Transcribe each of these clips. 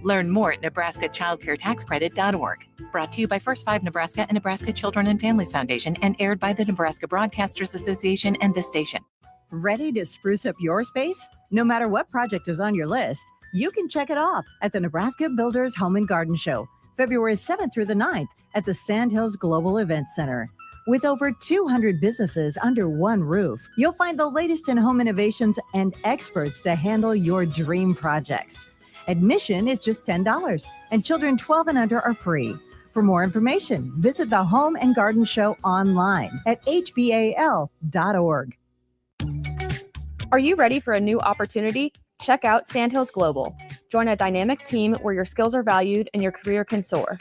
Learn more at nebraskachildcaretaxcredit.org. Brought to you by First 5 Nebraska and Nebraska Children and Families Foundation and aired by the Nebraska Broadcasters Association and this station. Ready to spruce up your space? No matter what project is on your list, you can check it off at the Nebraska Builders Home and Garden Show, February 7th through the 9th at the Sandhills Global Events Center. With over 200 businesses under one roof, you'll find the latest in home innovations and experts to handle your dream projects. Admission is just $10, and children 12 and under are free. For more information, visit the Home and Garden Show online at hbal.org. Are you ready for a new opportunity? Check out Sandhills Global. Join a dynamic team where your skills are valued and your career can soar.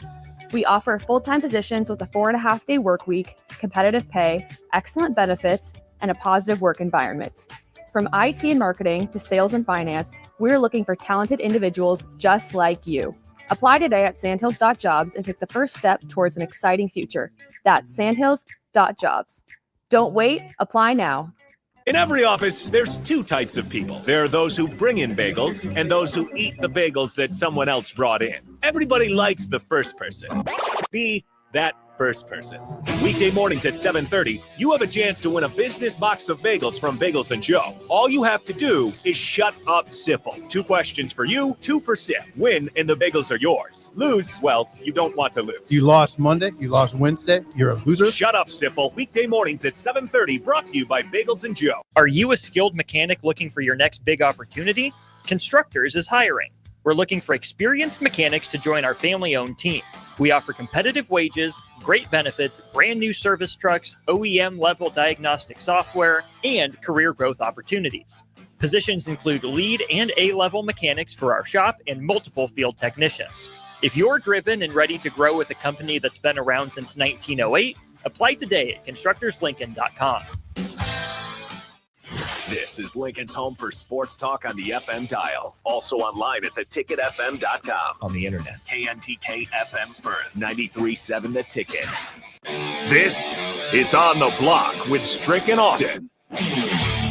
We offer full-time positions with a 4.5-day work week, competitive pay, excellent benefits, and a positive work environment. From IT and marketing to sales and finance, we're looking for talented individuals just like you. Apply today at sandhills.jobs and take the first step towards an exciting future. That's sandhills.jobs. Don't wait, apply now. In every office, there's two types of people. There are those who bring in bagels and those who eat the bagels that someone else brought in. Everybody likes the first person. Be that first person. Weekday mornings at 7:30, you have a chance to win a business box of bagels from Bagels & Joe. All you have to do is shut up, Sipple. 2 questions for you, 2 for Sip. Win, and the bagels are yours. Lose, well, you don't want to lose. You lost Monday, you lost Wednesday, you're a loser. Shut up, Sipple. Weekday mornings at 7:30, brought to you by Bagels & Joe. Are you a skilled mechanic looking for your next big opportunity? Constructors is hiring. We're looking for experienced mechanics to join our family-owned team. We offer competitive wages, great benefits, brand new service trucks, OEM-level diagnostic software, and career growth opportunities. Positions include lead and A-level mechanics for our shop and multiple field technicians. If you're driven and ready to grow with a company that's been around since 1908, apply today at constructorslincoln.com. This is Lincoln's home for sports talk on the FM dial. Also online at theticketfm.com. On the internet. KNTK FM Firth, 93.7 The Ticket. This is On the Block with Strick and Austin.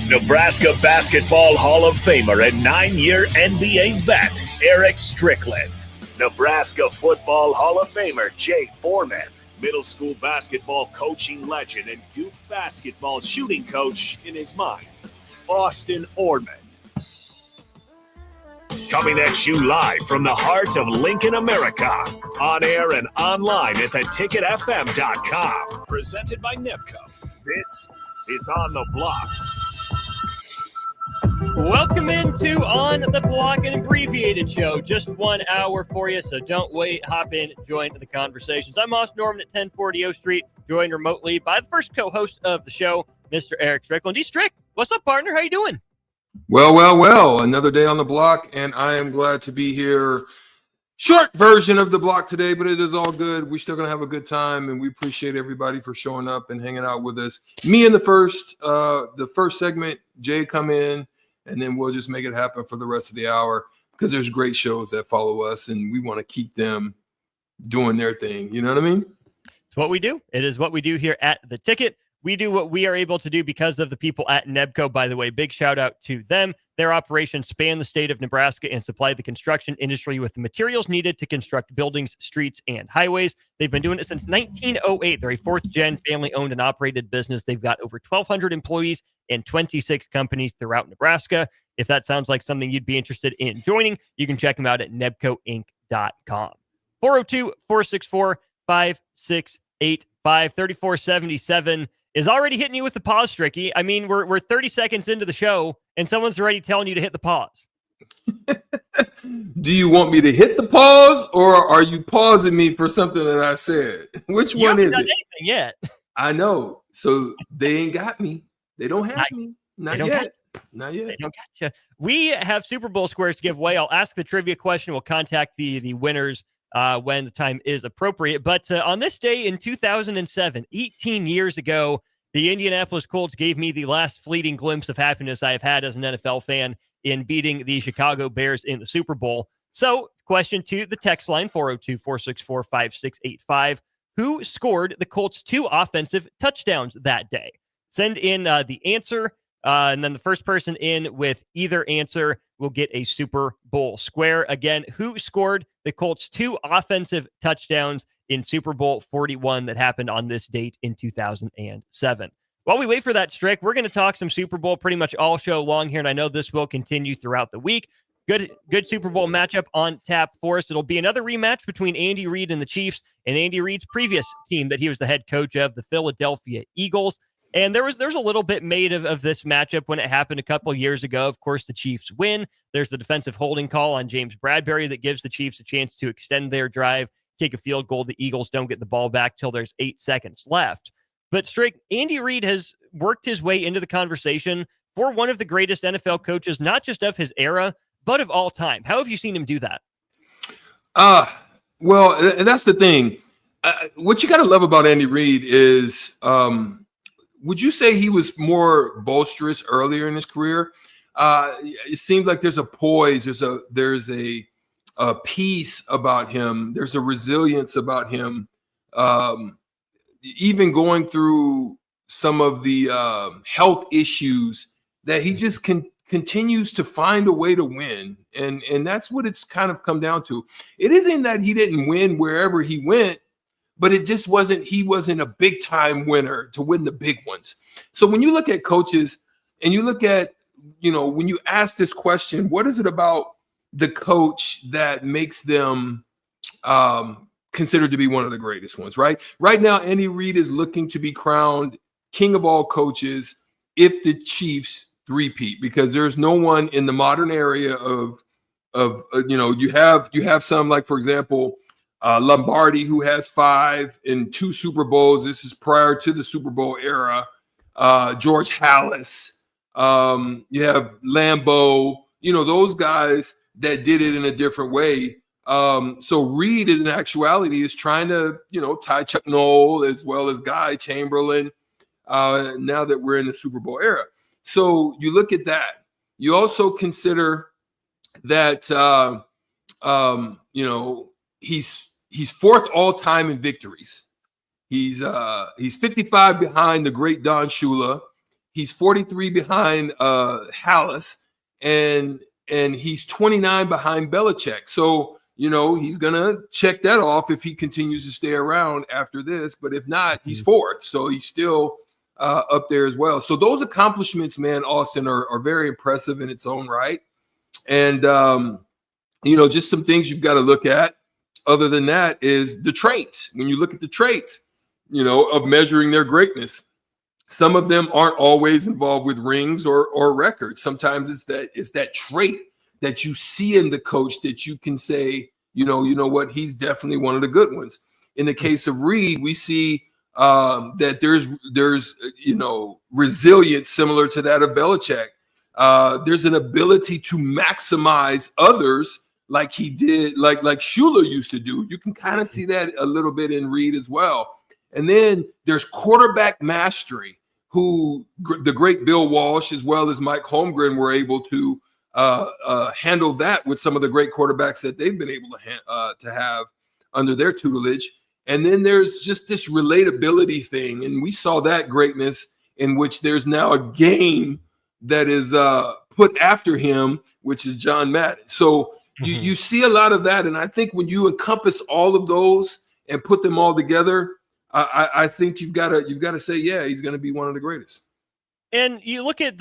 Nebraska Basketball Hall of Famer and 9-year NBA vet, Eric Strickland. Nebraska Football Hall of Famer, Jay Foreman. Middle school basketball coaching legend and Duke basketball shooting coach in his mind, Austin Orman. Coming at you live from the heart of Lincoln, America. On air and online at theticketfm.com. Presented by NEPCO. This is On the Block. Welcome into On the Block, an abbreviated show. Just 1 hour for you, so don't wait. Hop in, join the conversations. I'm Austin Norman at 1040 O Street, joined remotely by the first co-host of the show, Mr. Eric Strickland. D-Strick, what's up, partner? How you doing? Well. Another day on the block, and I am glad to be here. Short version of the block today, but it is all good. We're still going to have a good time, and we appreciate everybody for showing up and hanging out with us. Me in the first segment, Jay come in, and then we'll just make it happen for the rest of the hour because there's great shows that follow us, and we want to keep them doing their thing. You know what I mean? It's what we do. It is what we do here at The Ticket. We do what we are able to do because of the people at NEPCO, by the way. Big shout out to them. Their operations span the state of Nebraska and supply the construction industry with the materials needed to construct buildings, streets, and highways. They've been doing it since 1908. They're a 4th-gen family-owned and operated business. They've got over 1,200 employees and 26 companies throughout Nebraska. If that sounds like something you'd be interested in joining, you can check them out at nebcoinc.com. 402-464-5685, 3477 is already hitting you with the pause, Stricky. I mean, we're 30 seconds into the show, and someone's already telling you to hit the pause. Do you want me to hit the pause, or are you pausing me for something that I said? Which one is it? Anything yet? I know. So they ain't got me. They don't have me. Not yet. Not yet. They don't got you. We have Super Bowl squares to give away. I'll ask the trivia question. We'll contact the winners when the time is appropriate. But on this day in 2007, 18 years ago, the Indianapolis Colts gave me the last fleeting glimpse of happiness I have had as an NFL fan in beating the Chicago Bears in the Super Bowl. So, question to the text line, 402-464-5685. Who scored the Colts' 2 offensive touchdowns that day? Send in the answer And then the first person in with either answer will get a Super Bowl square. Again, who scored the Colts 2 offensive touchdowns in Super Bowl 41 that happened on this date in 2007? While we wait for that, Strick, we're going to talk some Super Bowl pretty much all show long here, and I know this will continue throughout the week. Good Super Bowl matchup on tap for us. It'll be another rematch between Andy Reid and the Chiefs and Andy Reid's previous team that he was the head coach of, the Philadelphia Eagles. And there's a little bit made of this matchup when it happened a couple years ago. Of course, the Chiefs win. There's the defensive holding call on James Bradbury that gives the Chiefs a chance to extend their drive, kick a field goal. The Eagles don't get the ball back till there's 8 seconds left. But Strick, Andy Reid has worked his way into the conversation for one of the greatest NFL coaches, not just of his era, but of all time. How have you seen him do that? Well, that's the thing. What you got to love about Andy Reid is, would you say he was more boisterous earlier in his career? It seems like there's a poise, there's a peace about him, there's a resilience about him. Even going through some of the health issues, that he just continues to find a way to win, and that's what it's kind of come down to. It isn't that he didn't win wherever he went, but it just wasn't, he wasn't a big time winner to win the big ones. So when you look at coaches and you look at, when you ask this question, what is it about the coach that makes them considered to be one of the greatest ones, right? Right now, Andy Reid is looking to be crowned king of all coaches if the Chiefs three-peat, because there's no one in the modern area you have some, like, for example, Lombardi, who has 5 and 2 Super Bowls. This is prior to the Super Bowl era. George Halas. You have Lambeau. Those guys that did it in a different way. So Reid, in actuality, is trying to, tie Chuck Noll as well as Guy Chamberlain. Now that we're in the Super Bowl era, so you look at that. You also consider that he's 4th all time in victories. He's 55 behind the great Don Shula. He's 43 behind Halas, and he's 29 behind Belichick. So he's gonna check that off if he continues to stay around after this. But if not, he's 4th, so he's still up there as well. So those accomplishments, man, Austin, are very impressive in its own right. And just some things you've got to look at. Other than that is the traits. When you look at the traits, of measuring their greatness, some of them aren't always involved with rings or records. Sometimes it's that trait that you see in the coach that you can say, you know what, he's definitely one of the good ones. In the case of Reid, we see that there's resilience similar to that of Belichick. There's an ability to maximize others like he did, like Shula used to do. You can kind of see that a little bit in Reid as well. And then there's quarterback mastery, who the great Bill Walsh as well as Mike Holmgren were able to handle that with some of the great quarterbacks that they've been able to have under their tutelage. And then there's just this relatability thing. And we saw that greatness in which there's now a game that is put after him, which is John Madden. So you see a lot of that. And I think when you encompass all of those and put them all together, I think you've got to say, yeah, he's going to be one of the greatest. And you look at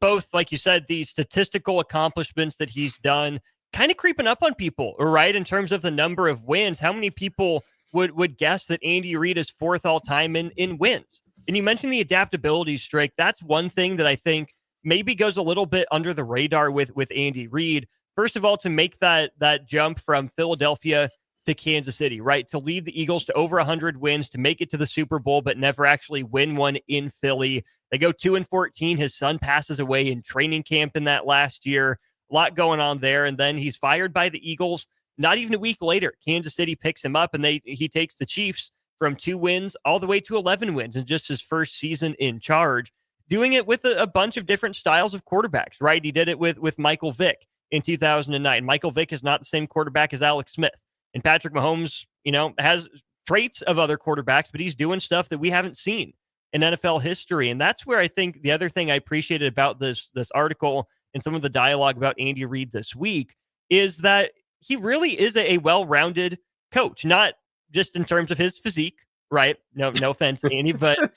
both, like you said, the statistical accomplishments that he's done kind of creeping up on people, right? In terms of the number of wins, how many people would guess that Andy Reid is 4th all time in wins? And you mentioned the adaptability streak. That's one thing that I think maybe goes a little bit under the radar with Andy Reid. First of all, to make that jump from Philadelphia to Kansas City, right? To lead the Eagles to over 100 wins, to make it to the Super Bowl, but never actually win one in Philly. They go 2-14. His son passes away in training camp in that last year. A lot going on there. And then he's fired by the Eagles. Not even a week later, Kansas City picks him up, and he takes the Chiefs from 2 wins all the way to 11 wins in just his first season in charge, doing it with a bunch of different styles of quarterbacks, right? He did it with Michael Vick in 2009. Michael Vick is not the same quarterback as Alex Smith. And Patrick Mahomes, has traits of other quarterbacks, but he's doing stuff that we haven't seen in NFL history. And that's where I think the other thing I appreciated about this article and some of the dialogue about Andy Reid this week is that he really is a well-rounded coach, not just in terms of his physique, right? No offense, Andy, but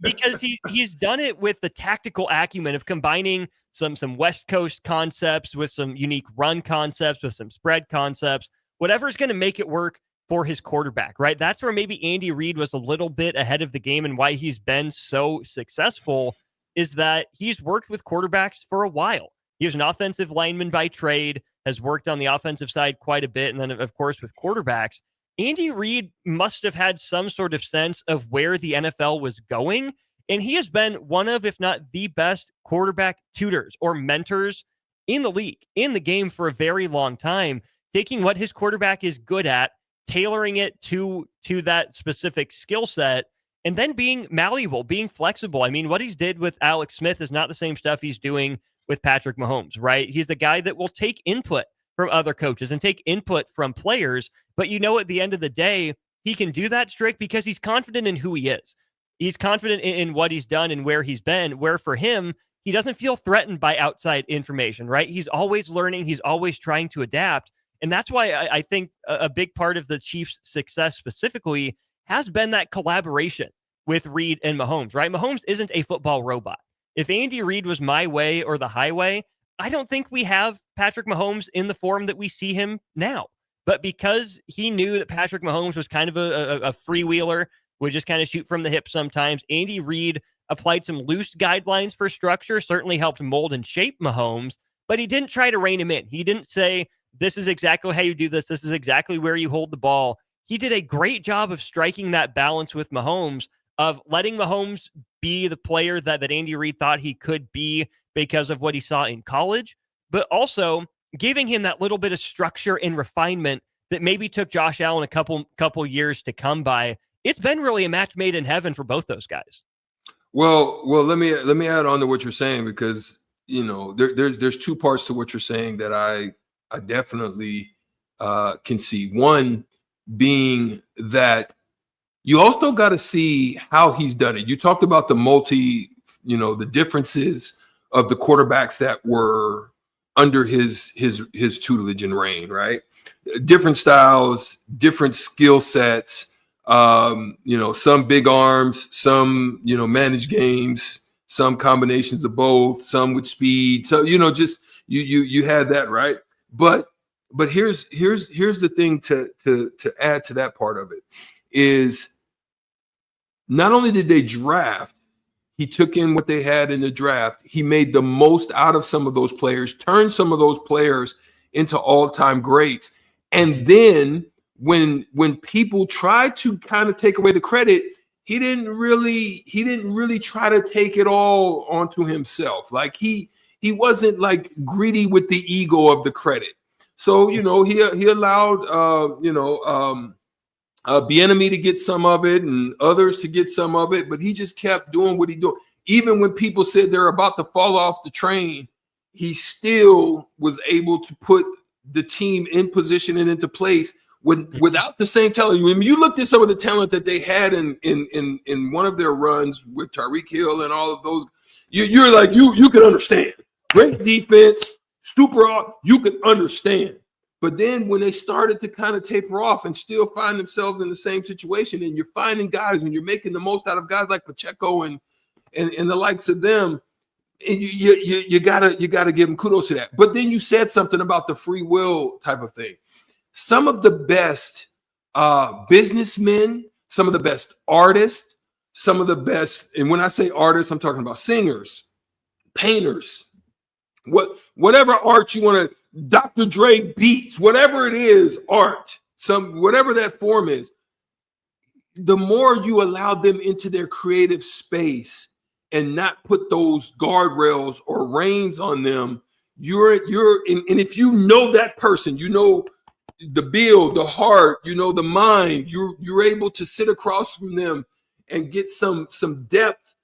because he's done it with the tactical acumen of combining some West Coast concepts with some unique run concepts, with some spread concepts, whatever's going to make it work for his quarterback, right? That's where maybe Andy Reid was a little bit ahead of the game, and why he's been so successful is that he's worked with quarterbacks for a while. He was an offensive lineman by trade, has worked on the offensive side quite a bit, and then, of course, with quarterbacks. Andy Reid must have had some sort of sense of where the NFL was going, and he has been one of, if not the best quarterback tutors or mentors in the league, in the game for a very long time, taking what his quarterback is good at, tailoring it to that specific skill set, and then being malleable, being flexible. I mean, what he's did with Alex Smith is not the same stuff he's doing with Patrick Mahomes, right? He's the guy that will take input from other coaches and take input from players. But at the end of the day, he can do that, Strick, because he's confident in who he is. He's confident in what he's done and where he's been, where for him, he doesn't feel threatened by outside information, right? He's always learning. He's always trying to adapt. And that's why I think a big part of the Chiefs' success specifically has been that collaboration with Reid and Mahomes, right? Mahomes isn't a football robot. If Andy Reid was my way or the highway, I don't think we have Patrick Mahomes in the form that we see him now. But because he knew that Patrick Mahomes was kind of a freewheeler, would just kind of shoot from the hip sometimes, Andy Reid applied some loose guidelines for structure, certainly helped mold and shape Mahomes, but he didn't try to rein him in. He didn't say, this is exactly how you do this. This is exactly where you hold the ball. He did a great job of striking that balance with Mahomes, of letting Mahomes be the player that Andy Reid thought he could be because of what he saw in college, but also giving him that little bit of structure and refinement that maybe took Josh Allen a couple years to come by. It's been really a match made in heaven for both those guys. Well, let me add on to what you're saying, because there's two parts to what you're saying that I definitely can see. One being that you also got to see how he's done it. You talked about the differences of the quarterbacks that were under his tutelage and reign, right? Different styles, different skill sets, some big arms, some, managed games, some combinations of both, some with speed. So, just you had that, right? But here's the thing to add to that part of it is, not only did they draft, he took in what they had in the draft. He made the most out of some of those players, turned some of those players into all-time greats. And then when people tried to kind of take away the credit, he didn't really try to take it all onto himself. Like he wasn't like greedy with the ego of the credit. So, he allowed Bieniemy to get some of it and others to get some of it, but he just kept doing what he doing. Even when people said they're about to fall off the train, he still was able to put the team in position and into place without the same talent. When you looked at some of the talent that they had in one of their runs with Tyreek Hill and all of those, you're like, you can understand. Great defense, you can understand. But then when they started to kind of taper off and still find themselves in the same situation, and you're finding guys and you're making the most out of guys like Pacheco and the likes of them, and you gotta give them kudos to that. But then you said something about the free will type of thing. Some of the best businessmen, some of the best artists, some of the best, and when I say artists, I'm talking about singers, painters, whatever art you want to. Dr. Dre beats, whatever it is, art, whatever that form is, the more you allow them into their creative space and not put those guardrails or reins on them, and if you know that person, the build, the heart, the mind, you're able to sit across from them and get some depth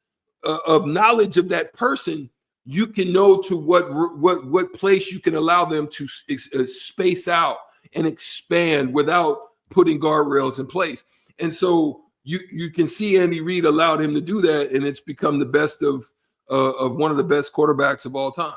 of knowledge of that person. You can know to what place you can allow them to space out and expand without putting guardrails in place. And so you can see Andy Reid allowed him to do that, and it's become the best of one of the best quarterbacks of all time.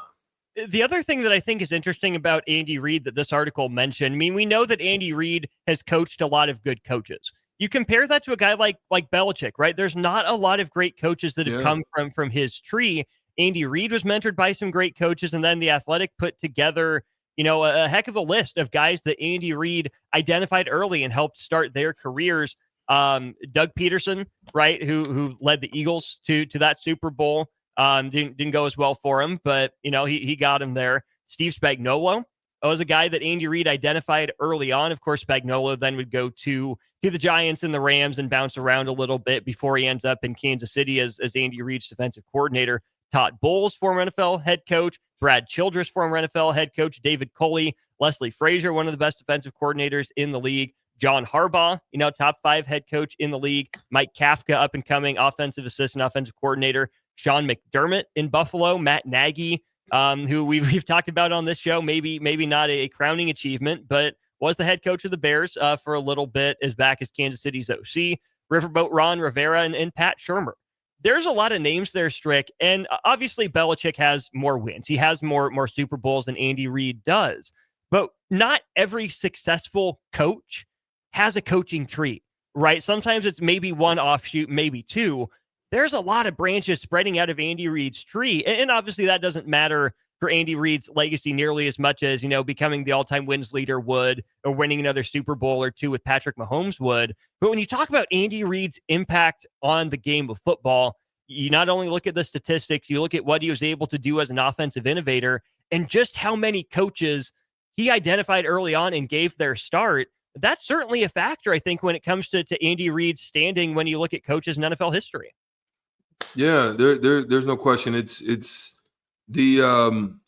The other thing that I think is interesting about Andy Reid that this article mentioned, I mean, we know that Andy Reid has coached a lot of good coaches. You compare that to a guy like Belichick, right? There's not a lot of great coaches that have come from his tree. Andy Reid was mentored by some great coaches, and then The Athletic put together, a heck of a list of guys that Andy Reid identified early and helped start their careers. Doug Peterson, right, who led the Eagles to that Super Bowl. Didn't go as well for him, but he got him there. Steve Spagnuolo was a guy that Andy Reid identified early on. Of course, Spagnuolo then would go to the Giants and the Rams and bounce around a little bit before he ends up in Kansas City as Andy Reid's defensive coordinator. Todd Bowles, former NFL head coach. Brad Childress, former NFL head coach. David Culley, Leslie Frazier, one of the best defensive coordinators in the league. John Harbaugh, top 5 head coach in the league. Mike Kafka, up and coming offensive assistant, offensive coordinator. Sean McDermott in Buffalo. Matt Nagy, who we've talked about on this show, maybe not a crowning achievement, but was the head coach of the Bears for a little bit, is back as Kansas City's OC. Riverboat Ron Rivera and Pat Shurmur. There's a lot of names there, Strick, and obviously Belichick has more wins. He has more Super Bowls than Andy Reid does, but not every successful coach has a coaching tree, right? Sometimes it's maybe one offshoot, maybe two. There's a lot of branches spreading out of Andy Reid's tree, and obviously that doesn't matter for Andy Reid's legacy nearly as much as, becoming the all-time wins leader would, or winning another Super Bowl or two with Patrick Mahomes would. But when you talk about Andy Reid's impact on the game of football, you not only look at the statistics, you look at what he was able to do as an offensive innovator and just how many coaches he identified early on and gave their start. That's certainly a factor, I think, when it comes to Andy Reid's standing when you look at coaches in NFL history. Yeah, there's no question. It's the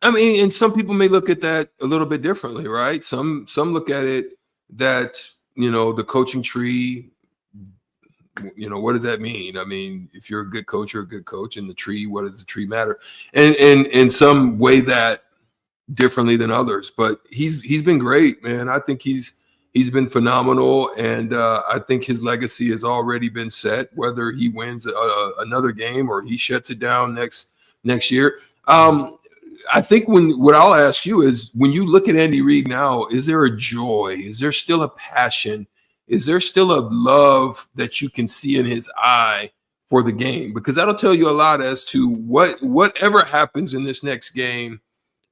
and some people may look at that a little bit differently, right? Some look at it that, the coaching tree, what does that mean? I mean, if you're a good coach, you're a good coach, and the tree, what does the tree matter? And some weigh that differently than others, but he's been great, man. I think he's been phenomenal, and I think his legacy has already been set, whether he wins another game or he shuts it down next year. I think what I'll ask you is, when you look at Andy Reid now, is there a joy? Is there still a passion? Is there still a love that you can see in his eye for the game? Because that'll tell you a lot as to whatever happens in this next game,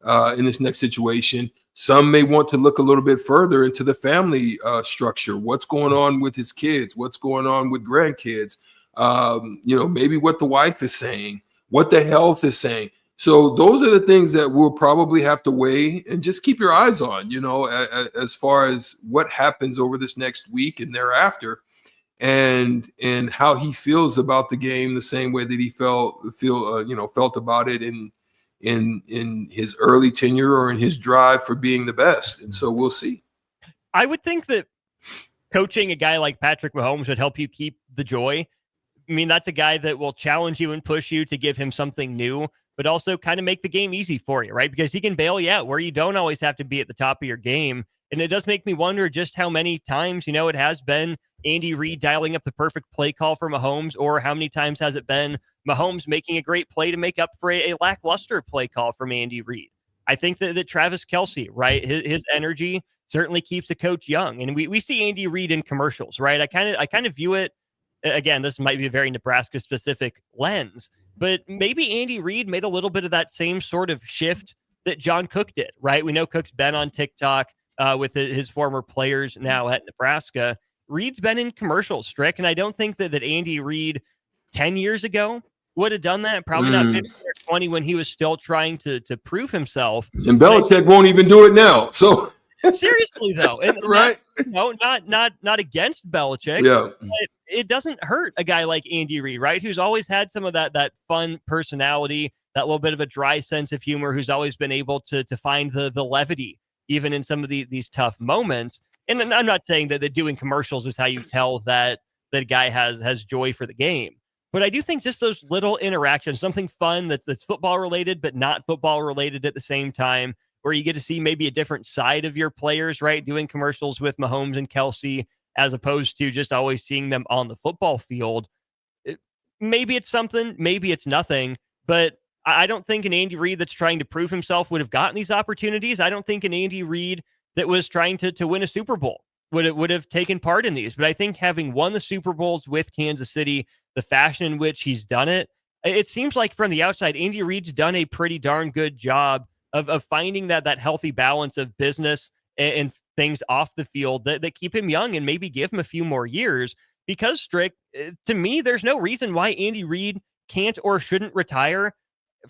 in this next situation. Some may want to look a little bit further into the family structure. What's going on with his kids? What's going on with grandkids? Maybe what the wife is saying, what the health is saying. So those are the things that we'll probably have to weigh and just keep your eyes on, as far as what happens over this next week and thereafter, and how he feels about the game the same way that he felt about it in his early tenure or in his drive for being the best. And so we'll see. I would think that coaching a guy like Patrick Mahomes would help you keep the joy. I mean, that's a guy that will challenge you and push you to give him something new, but also kind of make the game easy for you, right? Because he can bail you out where you don't always have to be at the top of your game. And it does make me wonder just how many times, it has been Andy Reid dialing up the perfect play call for Mahomes, or how many times has it been Mahomes making a great play to make up for a lackluster play call from Andy Reid. I think that Travis Kelce, right, his energy certainly keeps the coach young. And we see Andy Reid in commercials, right? I kind of view it, again, this might be a very Nebraska specific lens, but maybe Andy Reid made a little bit of that same sort of shift that John Cook did, right? We know Cook's been on TikTok with his former players now at Nebraska. Reid's been in commercials, Strick, and I don't think that Andy Reid 10 years ago would have done that. Probably not 15 or 20 when he was still trying to prove himself. And Belichick won't even do it now. So seriously, though, and right? Not against Belichick. Yeah, but it doesn't hurt a guy like Andy Reid, right? Who's always had some of that fun personality, that little bit of a dry sense of humor, who's always been able to find the levity even in some of these tough moments. And I'm not saying that doing commercials is how you tell that a guy has joy for the game. But I do think just those little interactions, something fun that's football related, but not football related at the same time, where you get to see maybe a different side of your players, right? Doing commercials with Mahomes and Kelce as opposed to just always seeing them on the football field. Maybe it's something, maybe it's nothing, but I don't think an Andy Reid that's trying to prove himself would have gotten these opportunities. I don't think an Andy Reid that was trying to win a Super Bowl would have taken part in these. But I think having won the Super Bowls with Kansas City, the fashion in which he's done it, it seems like from the outside, Andy Reid's done a pretty darn good job of finding that healthy balance of business and things off the field that keep him young and maybe give him a few more years. Because, Strick, to me, there's no reason why Andy Reid can't or shouldn't retire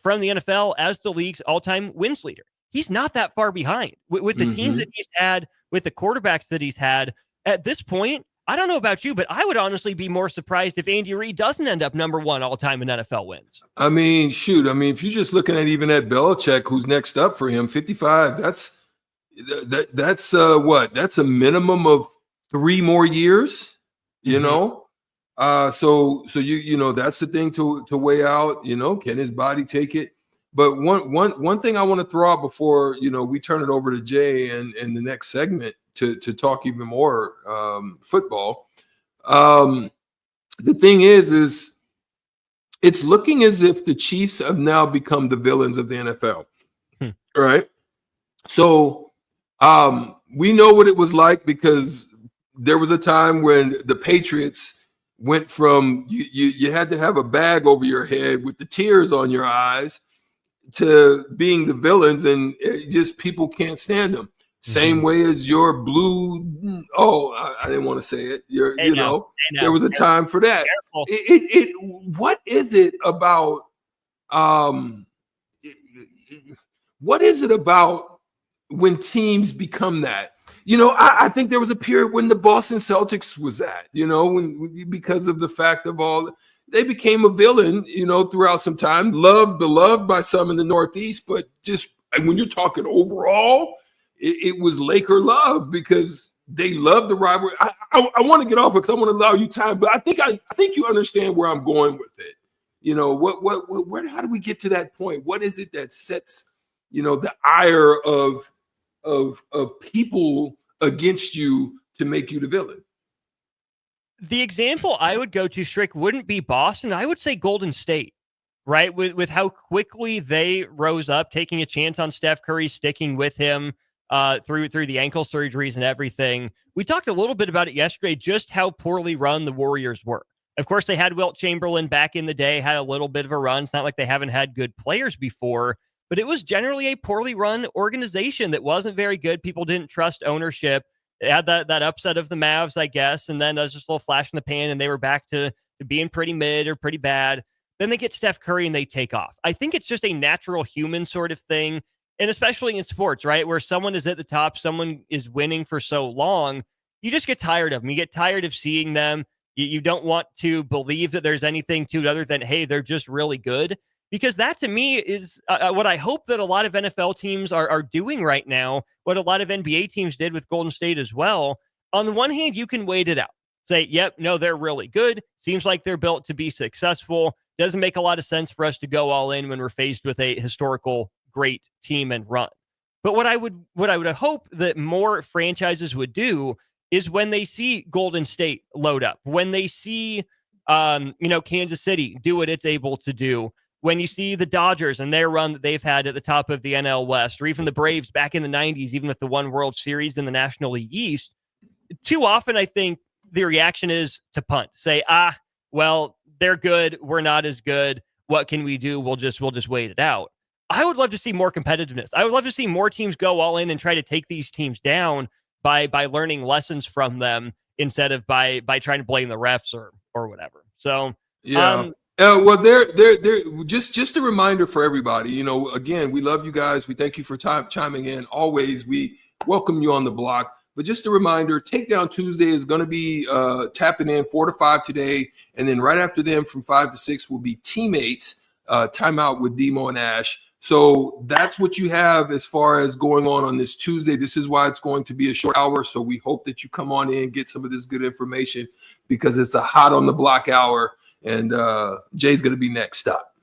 from the NFL as the league's all-time wins leader. He's not that far behind with the teams that he's had, with the quarterbacks that he's had. At this point, I don't know about you, but I would honestly be more surprised if Andy Reid doesn't end up number one all-time in NFL wins. I mean, shoot. I mean, if you're just looking at even at Belichick, who's next up for him, 55, that's what? That's a minimum of 3 more years, you know? So you know, that's the thing to weigh out, you know, can his body take it? But one thing I want to throw out before, you know, we turn it over to Jay and the next segment to talk even more football. The thing is it's looking as if the Chiefs have now become the villains of the NFL. All right. So we know what it was like, because there was a time when the Patriots went from you had to have a bag over your head with the tears on your eyes to being the villains, and just people can't stand them. Same way as your blue. I didn't want to say it. You know, there was a time for that. What is it about? What is it about when teams become that? You know, I think there was a period when the Boston Celtics was that, you know, because of the fact of they became a villain, you know, throughout some time, beloved by some in the Northeast, but just when you're talking overall, it was Laker love, because they loved the rivalry. I want to get off it because I want to allow you time, but I think you understand where I'm going with it. You know, how do we get to that point? What is it that sets, you know, the ire of people against you to make you the villain? The example I would go to, Strick, wouldn't be Boston. I would say Golden State, right? With how quickly they rose up, taking a chance on Steph Curry, sticking with him through the ankle surgeries and everything. We talked a little bit about it yesterday, just how poorly run the Warriors were. Of course, they had Wilt Chamberlain back in the day, had a little bit of a run. It's not like they haven't had good players before, but it was generally a poorly run organization that wasn't very good. People didn't trust ownership. They had that upset of the Mavs, I guess, and then there was just a little flash in the pan, and they were back to being pretty mid or pretty bad. Then they get Steph Curry, and they take off. I think it's just a natural human sort of thing, and especially in sports, right, where someone is at the top, someone is winning for so long, you just get tired of them. You get tired of seeing them. You don't want to believe that there's anything to it other than, hey, they're just really good. Because that, to me, is what I hope that a lot of NFL teams are doing right now, what a lot of NBA teams did with Golden State as well. On the one hand, you can wait it out. Say, yep, no, they're really good. Seems like they're built to be successful. Doesn't make a lot of sense for us to go all in when we're faced with a historical great team and run. But what I would hope that more franchises would do is when they see Golden State load up, when they see Kansas City do what it's able to do, when you see the Dodgers and their run that they've had at the top of the NL West, or even the Braves back in the 90s, even with the one World Series in the National League East, too often I think the reaction is to punt. Say, well, they're good. We're not as good. What can we do? We'll just wait it out. I would love to see more competitiveness. I would love to see more teams go all in and try to take these teams down by learning lessons from them instead of by trying to blame the refs or whatever. So, yeah. Well, they're just a reminder for everybody. You know, again, we love you guys. We thank you for chiming in. Always, we welcome you on the block. But just a reminder, Takedown Tuesday is going to be tapping in 4 to 5 today, and then right after them from 5 to 6 will be Teammates Timeout with Demo and Ash. So that's what you have as far as going on this Tuesday. This is why it's going to be a short hour. So we hope that you come on in, get some of this good information, because it's a hot on the block hour. And Jay's going to be next up.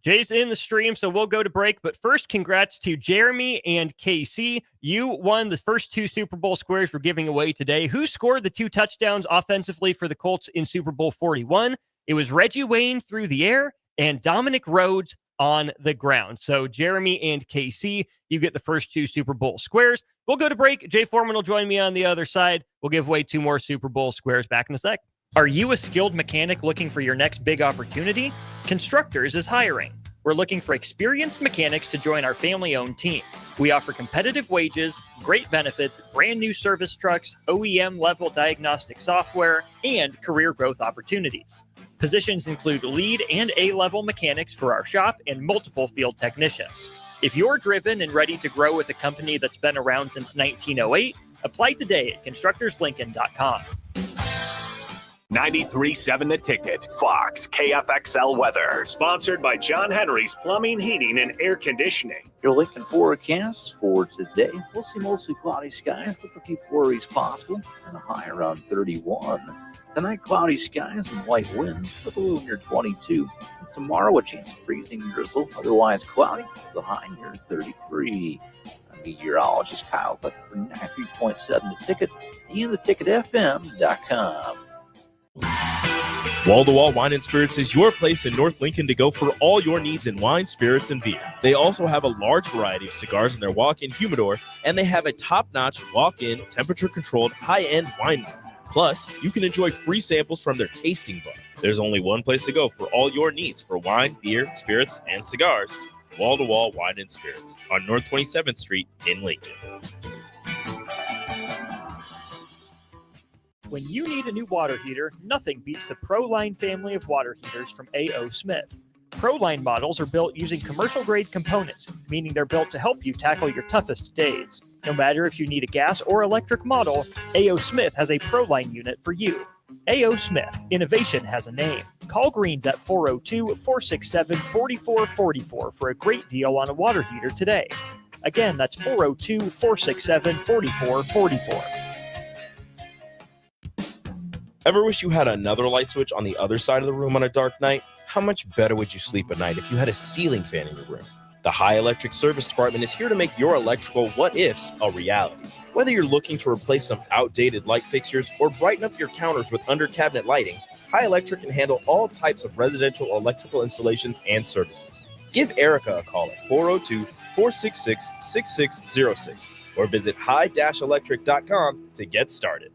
Jay's in the stream, so we'll go to break. But first, congrats to Jeremy and KC. You won the first 2 Super Bowl squares we're giving away today. Who scored the 2 touchdowns offensively for the Colts in Super Bowl 41? It was Reggie Wayne through the air and Dominic Rhodes on the ground. So Jeremy and KC, you get the first 2 Super Bowl squares. We'll go to break. Jay Foreman will join me on the other side. We'll give away 2 more Super Bowl squares back in a sec. Are you a skilled mechanic looking for your next big opportunity? Constructors is hiring. We're looking for experienced mechanics to join our family-owned team. We offer competitive wages, great benefits, brand new service trucks, OEM-level diagnostic software, and career growth opportunities. Positions include lead and A-level mechanics for our shop and multiple field technicians. If you're driven and ready to grow with a company that's been around since 1908, apply today at constructorslincoln.com. 93.7 The Ticket, Fox, KFXL weather. Sponsored by John Henry's Plumbing, Heating, and Air Conditioning. Your Lincoln forecast for today. We'll see mostly cloudy skies with a few flurries possible and a high around 31. Tonight, cloudy skies and light winds with a low near 22. And tomorrow, a chance of freezing and drizzle. Otherwise cloudy with a high near 33. Meteorologist Kyle Kupp for 93.7 The Ticket and theticketfm.com. Wall-to-Wall Wine and Spirits is your place in North Lincoln to go for all your needs in wine, spirits, and beer. They also have a large variety of cigars in their walk-in humidor, and they have a top-notch walk-in, temperature-controlled, high-end wine room. Plus, you can enjoy free samples from their tasting bar. There's only one place to go for all your needs for wine, beer, spirits, and cigars. Wall-to-Wall Wine and Spirits on North 27th Street in Lincoln. When you need a new water heater, nothing beats the ProLine family of water heaters from A.O. Smith. ProLine models are built using commercial-grade components, meaning they're built to help you tackle your toughest days. No matter if you need a gas or electric model, A.O. Smith has a ProLine unit for you. A.O. Smith, innovation has a name. Call Greens at 402-467-4444 for a great deal on a water heater today. Again, that's 402-467-4444. Ever wish you had another light switch on the other side of the room on a dark night? How much better would you sleep at night if you had a ceiling fan in your room? The High Electric Service Department is here to make your electrical what-ifs a reality. Whether you're looking to replace some outdated light fixtures or brighten up your counters with under-cabinet lighting, High Electric can handle all types of residential electrical installations and services. Give Erica a call at 402-466-6606 or visit high-electric.com to get started.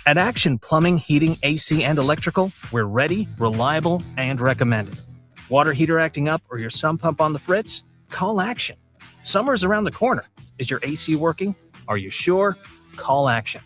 At Action Plumbing, Heating, AC, and Electrical, we're ready, reliable, and recommended. Water heater acting up or your sump pump on the fritz? Call Action. Summer's around the corner. Is your AC working? Are you sure? Call Action.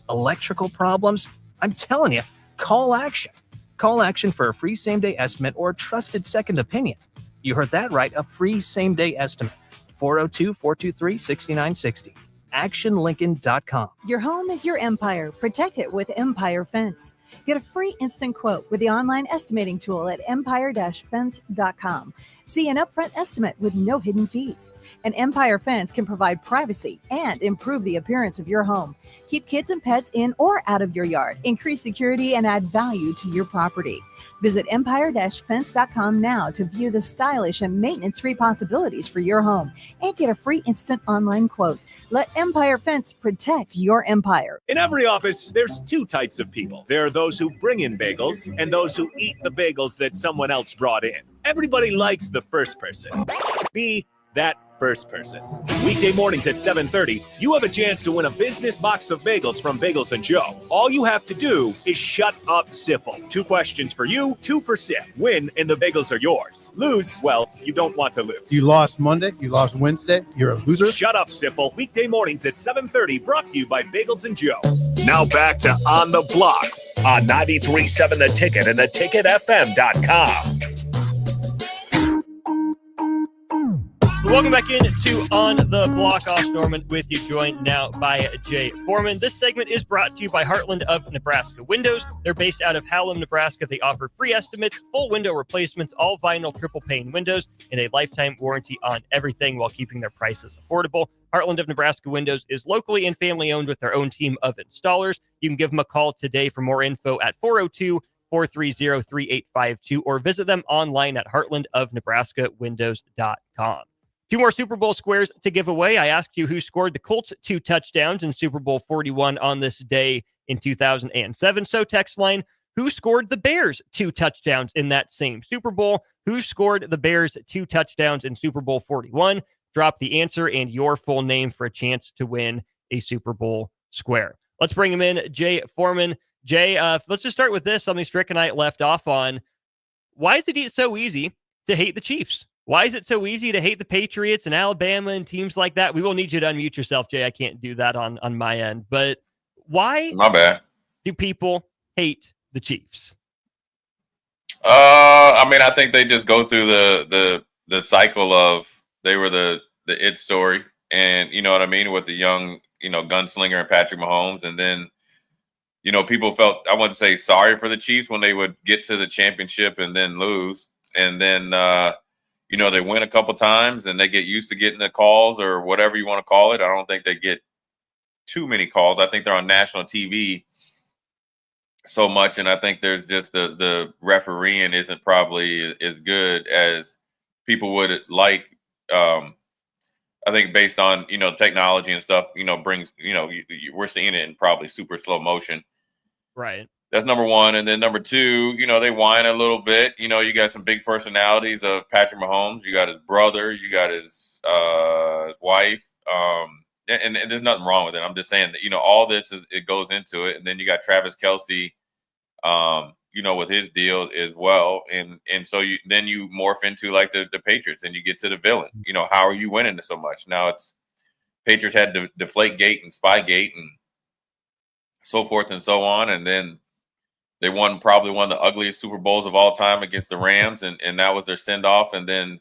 Electrical problems? I'm telling you, call Action. Call Action for a free same-day estimate or a trusted second opinion. You heard that right, a free same-day estimate. 402-423-6960. ActionLincoln.com. Your home is your empire. Protect it with Empire Fence. Get a free instant quote with the online estimating tool at empire-fence.com. See an upfront estimate with no hidden fees. An Empire Fence can provide privacy and improve the appearance of your home. Keep kids and pets in or out of your yard. Increase security and add value to your property. Visit empire-fence.com now to view the stylish and maintenance-free possibilities for your home and get a free instant online quote. Let Empire Fence protect your empire. In every office, there's 2 types of people. There are those who bring in bagels and those who eat the bagels that someone else brought in. Everybody likes the first person. Be that first person. Weekday mornings at 7:30, you have a chance to win a business box of bagels from Bagels & Joe. All you have to do is shut up, Sipple. 2 questions for you, 2 for Sip. Win, and the bagels are yours. Lose, well, you don't want to lose. You lost Monday. You lost Wednesday. You're a loser. Shut up, Sipple. Weekday mornings at 7:30, brought to you by Bagels & Joe. Now back to On the Block on 93.7 The Ticket and theticketfm.com. Welcome back in to On the Block. Off Norman with you, joined now by Jay Foreman. This segment is brought to you by Heartland of Nebraska Windows. They're based out of Hallam, Nebraska. They offer free estimates, full window replacements, all vinyl triple pane windows, and a lifetime warranty on everything while keeping their prices affordable. Heartland of Nebraska Windows is locally and family owned with their own team of installers. You can give them a call today for more info at 402 430-3852, or visit them online at heartlandofnebraskawindows.com. 2 more Super Bowl squares to give away. I asked you who scored the Colts 2 touchdowns in Super Bowl 41 on this day in 2007. So text line, who scored the Bears 2 touchdowns in that same Super Bowl? Who scored the Bears 2 touchdowns in Super Bowl 41? Drop the answer and your full name for a chance to win a Super Bowl square. Let's bring him in, Jay Foreman. Jay, let's just start with this. Something Strick and I left off on. Why is it so easy to hate the Chiefs? Why is it so easy to hate the Patriots and Alabama and teams like that? We will need you to unmute yourself, Jay. I can't do that on my end. But why My bad. do people hate the Chiefs? I mean, I think they just go through the cycle of they were the it story, and you know what I mean, with the young, gunslinger and Patrick Mahomes, and then people felt, I wouldn't say sorry for the Chiefs when they would get to the championship and then lose, and then they win a couple times and they get used to getting the calls or whatever you want to call it. I don't think they get too many calls. I think they're on national TV so much, and I think there's just the refereeing isn't probably as good as people would like. I think based on technology and stuff, brings we're seeing it in probably super slow motion. Right. That's number one, and then number two, they whine a little bit. You got some big personalities of Patrick Mahomes. You got his brother. You got his wife. And there's nothing wrong with it. I'm just saying that, all this it goes into it. And then you got Travis Kelce, with his deal as well. And so you morph into like the Patriots and you get to the villain. How are you winning so much? Now it's Patriots had Deflate Gate and Spygate and so forth and so on. And then they won probably one of the ugliest Super Bowls of all time against the Rams. And that was their send off. And then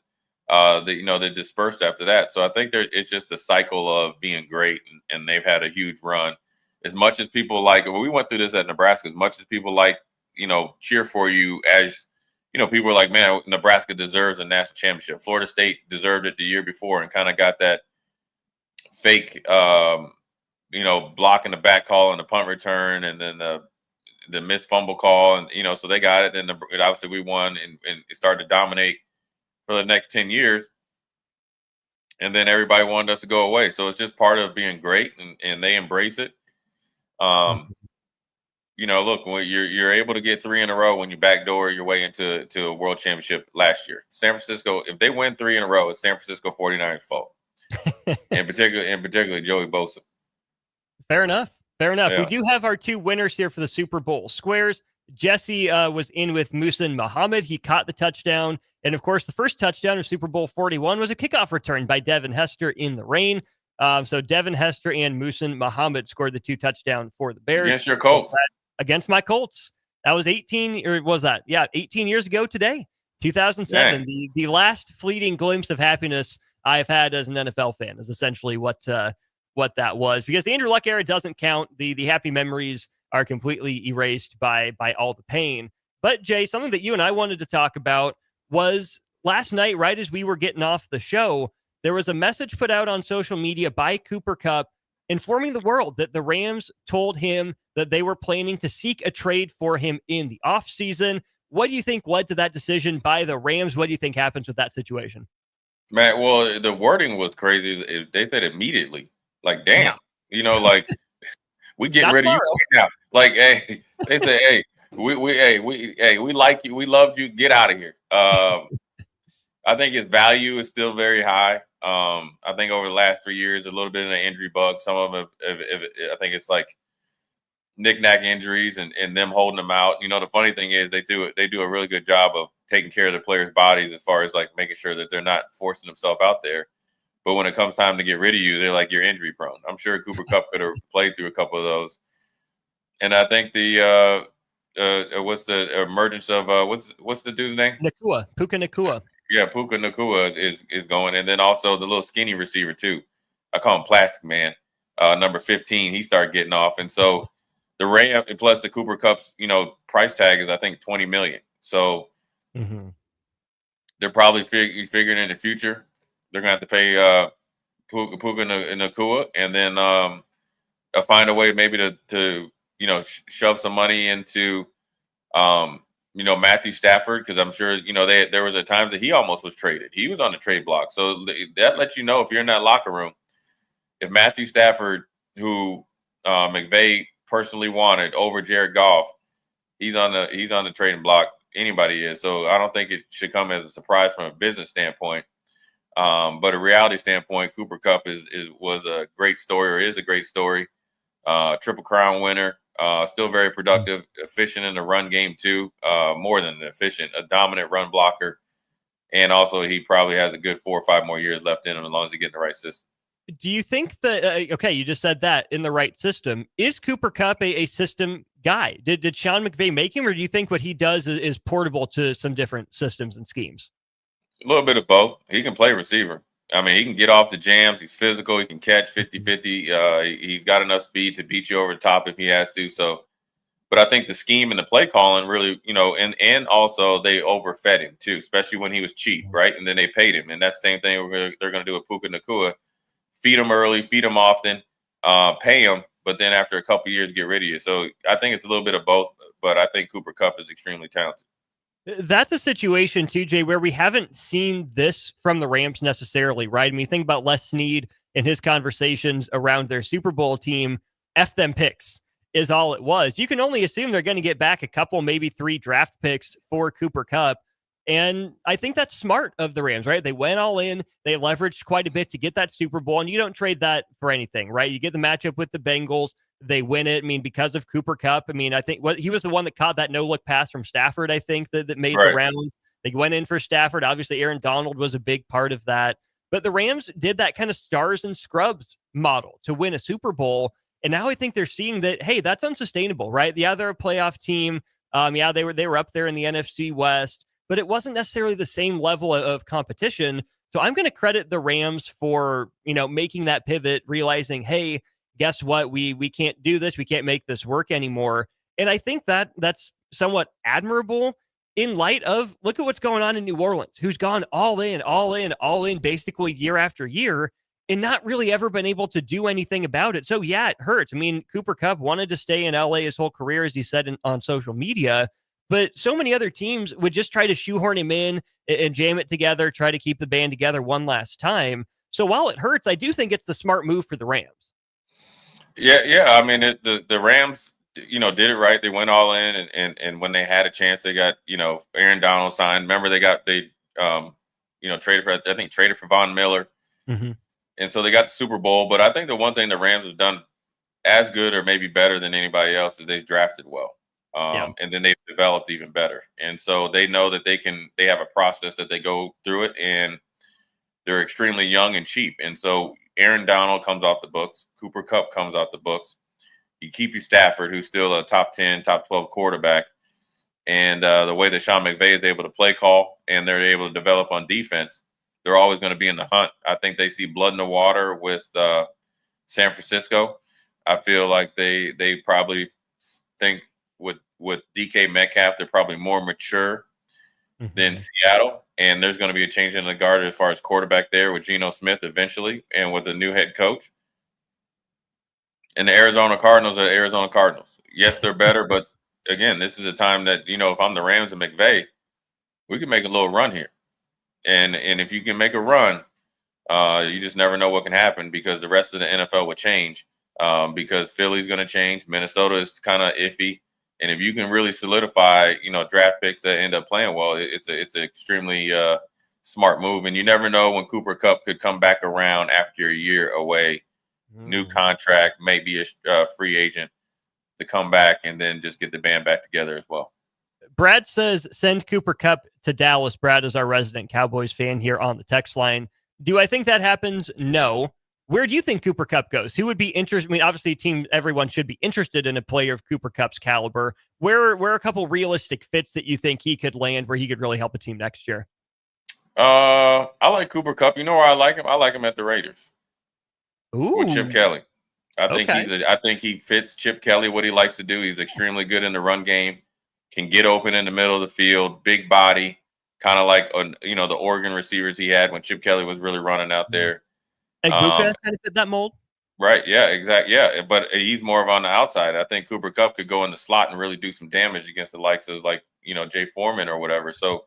they dispersed after that. So I think it's just a cycle of being great, and they've had a huge run. As much as people we went through this at Nebraska, as much as people cheer for you, as people were like, man, Nebraska deserves a national championship. Florida State deserved it the year before and kind of got that fake, block in the back call and the punt return, and then the missed fumble call, and so they got it. Then obviously we won and it started to dominate for the next 10 years. And then everybody wanted us to go away. So it's just part of being great, and they embrace it. Look, when you're able to get 3 in a row when you backdoor your way into a world championship last year. San Francisco, if they win 3 in a row, it's San Francisco 49ers' fault. and particularly Joey Bosa. Fair enough. Yeah. We do have our 2 winners here for the Super Bowl squares. Jesse was in with Muhsin Muhammad. He caught the touchdown. And, of course, the first touchdown of Super Bowl 41 was a kickoff return by Devin Hester in the rain. So Devin Hester and Muhsin Muhammad scored the 2 touchdowns for the Bears. Against your Colts. Against my Colts. That was 18 years ago today, 2007. Dang. The last fleeting glimpse of happiness I've had as an NFL fan is essentially what that was. Because the Andrew Luck era doesn't count. The happy memories are completely erased by all the pain. But, Jay, something that you and I wanted to talk about was last night, right as we were getting off the show, there was a message put out on social media by Cooper Kupp informing the world that the Rams told him that they were planning to seek a trade for him in the offseason. What do you think led to that decision by the Rams? What do you think happens with that situation? Man, well, the wording was crazy. They said immediately. Like, damn. We getting rid of you right now. Like, hey, they say, hey, we like you, we loved you, get out of here. I think his value is still very high. I think over the last 3 years, a little bit of an injury bug. Some of them, I think it's like knick-knack injuries and them holding them out. The funny thing is they do a really good job of taking care of the players' bodies as far as like making sure that they're not forcing themselves out there. But when it comes time to get rid of you, they're like, you're injury prone. I'm sure Cooper Kupp could have played through a couple of those. And I think the what's the emergence of what's the dude's name? Puka Nacua. Yeah, Puka Nacua is going, and then also the little skinny receiver too. I call him Plastic Man, number 15. He started getting off, and so the Ram plus the Cooper Kupp's price tag is I think $20 million. So they're probably figuring in the future they're gonna have to pay Puka Nacua, and then find a way maybe to shove some money into Matthew Stafford, because I'm sure, there was a time that he almost was traded. He was on the trade block. So that lets you know, if you're in that locker room, if Matthew Stafford, who McVay personally wanted over Jared Goff, he's on the trading block. Anybody is. So I don't think it should come as a surprise from a business standpoint. But a reality standpoint, Cooper Kupp was a great story, or is a great story. Triple Crown winner. Still very productive, efficient in the run game too. More than efficient, a dominant run blocker, and also he probably has a good 4 or 5 more years left in him as long as he gets in the right system. Do you think that, okay, you just said that, in the right system. Is Cooper Kupp a system guy? Did Sean McVay make him, or do you think what he does is portable to some different systems and schemes? A little bit of both. He can play receiver. I mean, he can get off the jams. He's physical. He can catch 50-50. He's got enough speed to beat you over the top if he has to. So, but I think the scheme and the play calling really, and also they overfed him too, especially when he was cheap, right? And then they paid him. And that's the same thing they're going to do with Puka Nacua. Feed him early, feed him often, pay him, but then after a couple of years, get rid of you. So I think it's a little bit of both, but I think Cooper Kupp is extremely talented. That's a situation, TJ, where we haven't seen this from the Rams necessarily, right? I mean, think about Les Snead and his conversations around their Super Bowl team. F them picks is all it was. You can only assume they're going to get back a couple, maybe 3 draft picks for Cooper Kupp. And I think that's smart of the Rams, right? They went all in. They leveraged quite a bit to get that Super Bowl, and you don't trade that for anything, right? You get the matchup with the Bengals. They win it. I mean, because of Cooper Kupp. I mean, I think he was the one that caught that no-look pass from Stafford, I think, that made the rounds. They went in for Stafford. Obviously, Aaron Donald was a big part of that. But the Rams did that kind of stars and scrubs model to win a Super Bowl. And now I think they're seeing that, hey, that's unsustainable, right? Yeah, they're a playoff team. Yeah, they were up there in the NFC West, but it wasn't necessarily the same level of competition. So I'm going to credit the Rams for, making that pivot, realizing, hey, guess what? We can't do this. We can't make this work anymore. And I think that's somewhat admirable in light of, look at what's going on in New Orleans, who's gone all in, basically year after year, and not really ever been able to do anything about it. So yeah, it hurts. I mean, Cooper Kupp wanted to stay in LA his whole career, as he said on social media, but so many other teams would just try to shoehorn him in and jam it together, try to keep the band together one last time. So while it hurts, I do think it's the smart move for the Rams. Yeah. I mean, the Rams, did it right. They went all in, and when they had a chance, they got, Aaron Donald signed. Remember, they traded for Von Miller. Mm-hmm. And so they got the Super Bowl. But I think the one thing the Rams have done as good or maybe better than anybody else is they've drafted well. And then they've developed even better. And so they know that they have a process that they go through it, and they're extremely young and cheap. And so Aaron Donald comes off the books. Cooper Kupp comes off the books. You keep you Stafford, who's still a top 10, top 12 quarterback. And the way that Sean McVay is able to play call and they're able to develop on defense, they're always going to be in the hunt. I think they see blood in the water with San Francisco. I feel like they probably think with DK Metcalf, they're probably more mature than Seattle. And there's going to be a change in the guard as far as quarterback there with Geno Smith eventually, and with a new head coach. And the Arizona Cardinals are the Arizona Cardinals. Yes, they're better, but again, this is a time that, if I'm the Rams and McVay, we can make a little run here. And if you can make a run, you just never know what can happen, because the rest of the NFL will change, because Philly's going to change. Minnesota is kind of iffy. And if you can really solidify, draft picks that end up playing well, it's an extremely smart move. And you never know when Cooper Kupp could come back around after a year away, new contract, maybe a free agent, to come back and then just get the band back together as well. Brad says, send Cooper Kupp to Dallas. Brad is our resident Cowboys fan here on the text line. Do I think that happens? No. Where do you think Cooper Kupp goes? Who would be interested? I mean, obviously, everyone should be interested in a player of Cooper Kupp's caliber. Where are a couple realistic fits that you think he could land, where he could really help a team next year? I like Cooper Kupp. You know where I like him? I like him at the Raiders. Ooh. With Chip Kelly. I think he fits Chip Kelly, what he likes to do. He's extremely good in the run game, can get open in the middle of the field, big body, kind of like the Oregon receivers he had when Chip Kelly was really running out there. And Buka kind of fit that mold? Right. Yeah, exactly. Yeah. But he's more of on the outside. I think Cooper Kupp could go in the slot and really do some damage against the likes of like, Jay Foreman or whatever. So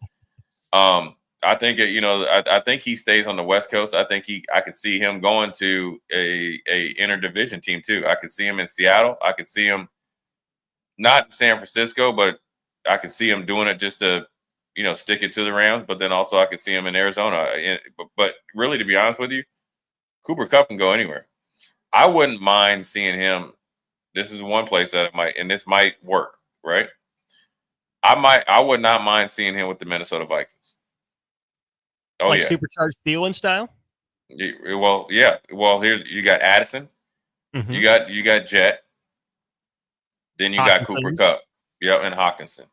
I think, I think he stays on the West Coast. I could see him going to a interdivision team too. I could see him in Seattle. I could see him not in San Francisco, but I could see him doing it just to, stick it to the Rams. But then also I could see him in Arizona. But really, to be honest with you, Cooper Kupp can go anywhere. I wouldn't mind seeing him. This is one place that this might work, right? I would not mind seeing him with the Minnesota Vikings. Oh, like yeah. supercharged Thielen style? Well, yeah. Well, here's you got Addison. Mm-hmm. You got Jet. Then you got Cooper Kupp. Yep, and Hawkinson.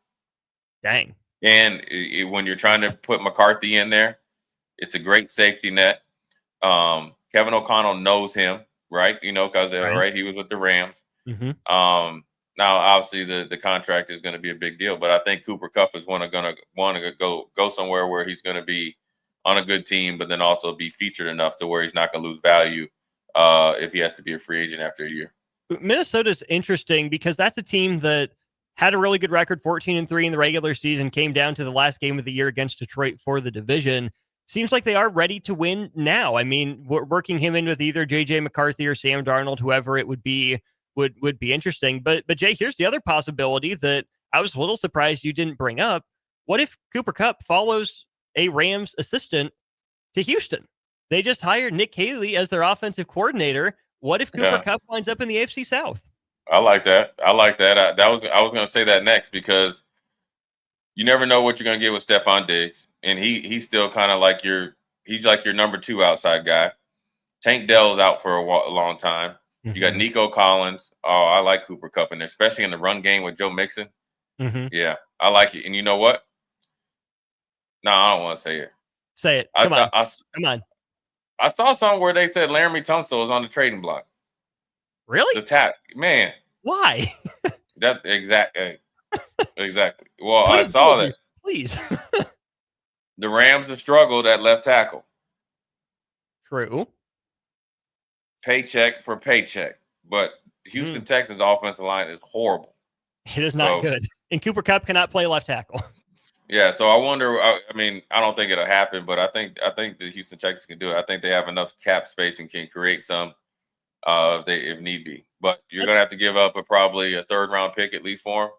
Dang. And when you're trying to put McCarthy in there, it's a great safety net. Kevin O'Connell knows him, right? Because right, he was with the Rams. Mm-hmm. Now, obviously, the contract is going to be a big deal, but I think Cooper Kupp is going to want to go somewhere where he's going to be on a good team, but then also be featured enough to where he's not going to lose value if he has to be a free agent after a year. Minnesota's interesting because that's a team that had a really good record, 14-3 in the regular season, came down to the last game of the year against Detroit for the division. Seems like they are ready to win now. I mean, working him in with either J.J. McCarthy or Sam Darnold, whoever it would be, would be interesting. But Jay, here's the other possibility that I was a little surprised you didn't bring up. What if Cooper Kupp follows a Rams assistant to Houston? They just hired Nick Haley as their offensive coordinator. What if Cooper Kupp winds up in the AFC South? I like that. I was going to say that next because you never know what you're going to get with Stephon Diggs, and he's still kind of like he's like your number 2 outside guy. Tank Dell's out for a long time. Mm-hmm. You got Nico Collins. Oh, I like Cooper Kupp in there, especially in the run game with Joe Mixon. Mm-hmm. Yeah, I like it. And you know what? No, I don't want to say it. Say it. Come on. I saw something where they said Laramie Tunsil was on the trading block. Really? Man. Why? Exactly. Well, please I saw that. Please. The Rams have struggled at left tackle. True. Paycheck for paycheck. But Houston Texans offensive line is horrible. It is not good. And Cooper Kupp cannot play left tackle. Yeah, so I wonder. I don't think it'll happen, but I think the Houston Texans can do it. I think they have enough cap space and can create some if need be. But you're going to have to give up probably a 3rd-round pick at least for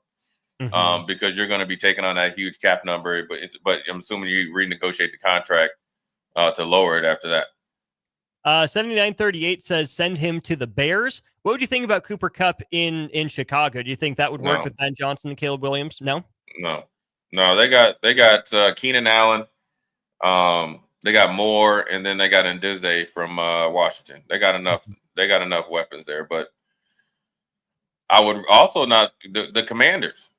him, because you're going to be taking on that huge cap number. But I'm assuming you renegotiate the contract to lower it after that. 7938 says send him to the Bears. What would you think about Cooper Kupp in Chicago? Do you think that would work with Ben Johnson and Caleb Williams? No. They got Keenan Allen. They got Moore, and then they got Ndizé from Washington. They got enough. They got enough weapons there, but I would also not the Commanders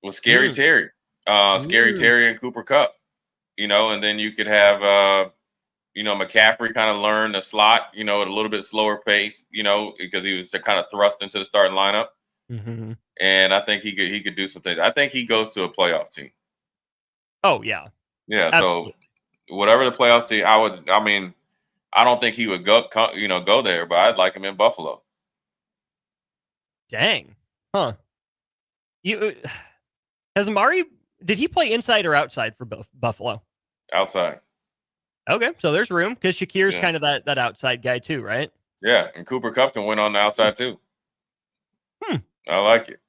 with Scary Terry, Scary Terry and Cooper Kupp, and then you could have McCaffrey kind of learn the slot, at a little bit slower pace, because he was kind of thrust into the starting lineup. Mm-hmm. And I think he could do some things. I think he goes to a playoff team. Oh yeah. Yeah. Absolutely. So whatever the playoff team, I don't think he would go there, but I'd like him in Buffalo. Dang. Huh. Has Amari, did he play inside or outside for Buffalo? Outside. Okay. So there's room because Shakir's kind of that outside guy too, right? Yeah. And Cooper Kupp can win on the outside too. I like it.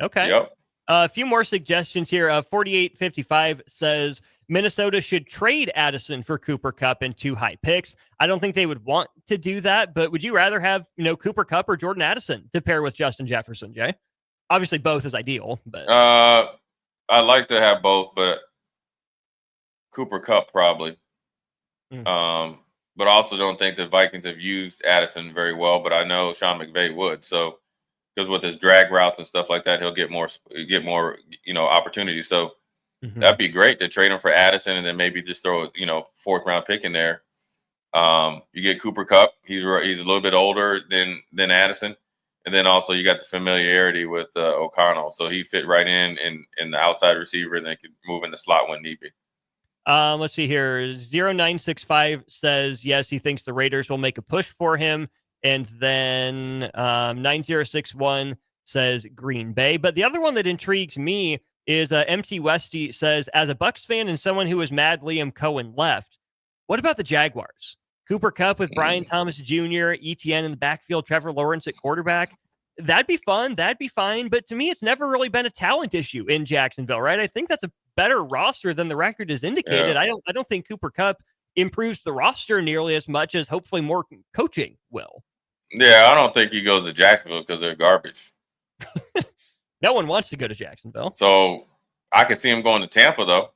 Okay. Yep. A few more suggestions here. 4855 says Minnesota should trade Addison for Cooper Kupp and 2 high picks. I don't think they would want to do that, but would you rather have, Cooper Kupp or Jordan Addison to pair with Justin Jefferson, Jay? Obviously, both is ideal, but I'd like to have both, but Cooper Kupp probably. But also don't think the Vikings have used Addison very well, but I know Sean McVay would. So, because with his drag routes and stuff like that, he'll get more, opportunities. So that'd be great to trade him for Addison and then maybe just throw a, 4th-round pick in there. You get Cooper Kupp. He's a little bit older than Addison. And then also you got the familiarity with O'Connell. So he fit right in the outside receiver and then could move in the slot when need be. Let's see here. 0965 says, yes, he thinks the Raiders will make a push for him. And then 9061 says Green Bay. But the other one that intrigues me is MT Westy says, as a Bucs fan and someone who was mad Liam Cohen left, what about the Jaguars? Cooper Kupp with Brian Thomas Jr., ETN in the backfield, Trevor Lawrence at quarterback. That'd be fun. That'd be fine. But to me, it's never really been a talent issue in Jacksonville, right? I think that's a better roster than the record has indicated. Yeah. I don't think Cooper Kupp improves the roster nearly as much as hopefully more coaching will. Yeah, I don't think he goes to Jacksonville because they're garbage. No one wants to go to Jacksonville. So I could see him going to Tampa, though.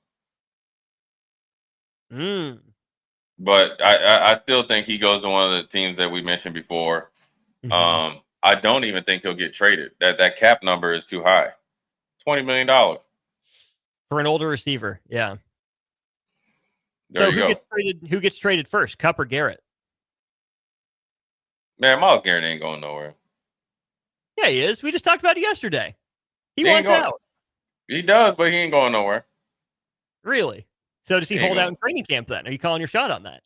But I still think he goes to one of the teams that we mentioned before. I don't even think he'll get traded. That cap number is too high. $20 million. For an older receiver, yeah. There so who gets traded first, Kupp or Garrett? Man, Myles Garrett ain't going nowhere. Yeah, he is. We just talked about it yesterday. He wants out. He does, but he ain't going nowhere. Really? So does he hold out in training camp then? Are you calling your shot on that?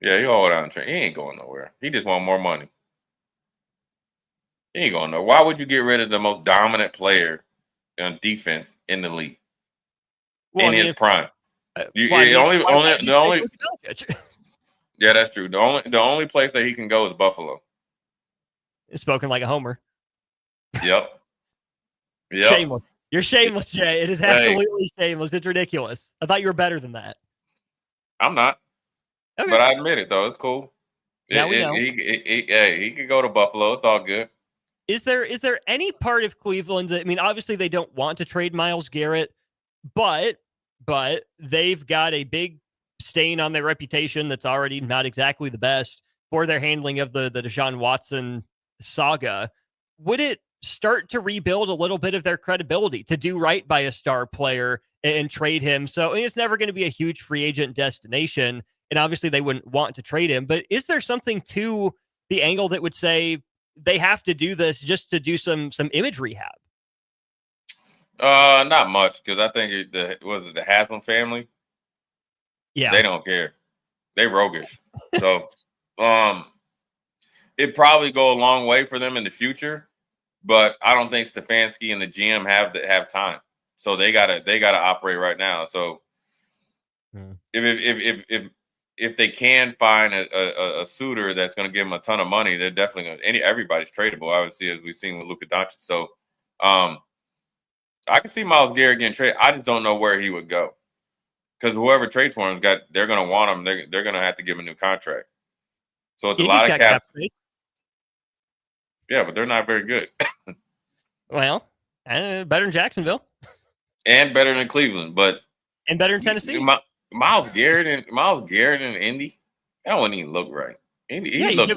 Yeah, he'll hold out in training. He ain't going nowhere. He just want more money. He ain't going nowhere. Why would you get rid of the most dominant player on defense in the league in his prime? Yeah, that's true. The only place that he can go is Buffalo. It's spoken like a homer. Yep. Shameless. You're shameless, Jay. It is absolutely shameless. It's ridiculous. I thought you were better than that. I'm not. Okay. But I admit it, though. It's cool. Now we know. He could go to Buffalo. It's all good. Is there any part of Cleveland that, I mean, obviously they don't want to trade Myles Garrett, but they've got a big stain on their reputation that's already not exactly the best for their handling of the Deshaun Watson saga. Would it start to rebuild a little bit of their credibility to do right by a star player and trade him? So it's never going to be a huge free agent destination, and obviously they wouldn't want to trade him, but is there something to the angle that would say they have to do this just to do some image rehab? Not much, because I think the Haslam family? Yeah. They don't care. They roguish. So it'd probably go a long way for them in the future, but I don't think Stefanski and the GM have time. So they gotta operate right now. So if they can find a suitor that's going to give them a ton of money, they're definitely going to. Everybody's tradable, I would see, as we've seen with Luka Doncic. So I can see Myles Garrett getting traded. I just don't know where he would go, because whoever trades for him they're going to want him. They're going to have to give him a new contract. So it's a lot of cap space. Yeah, but they're not very good. Well, better than Jacksonville, and better than Cleveland, and better than Tennessee. Myles Garrett and Indy, that wouldn't even look right. He looked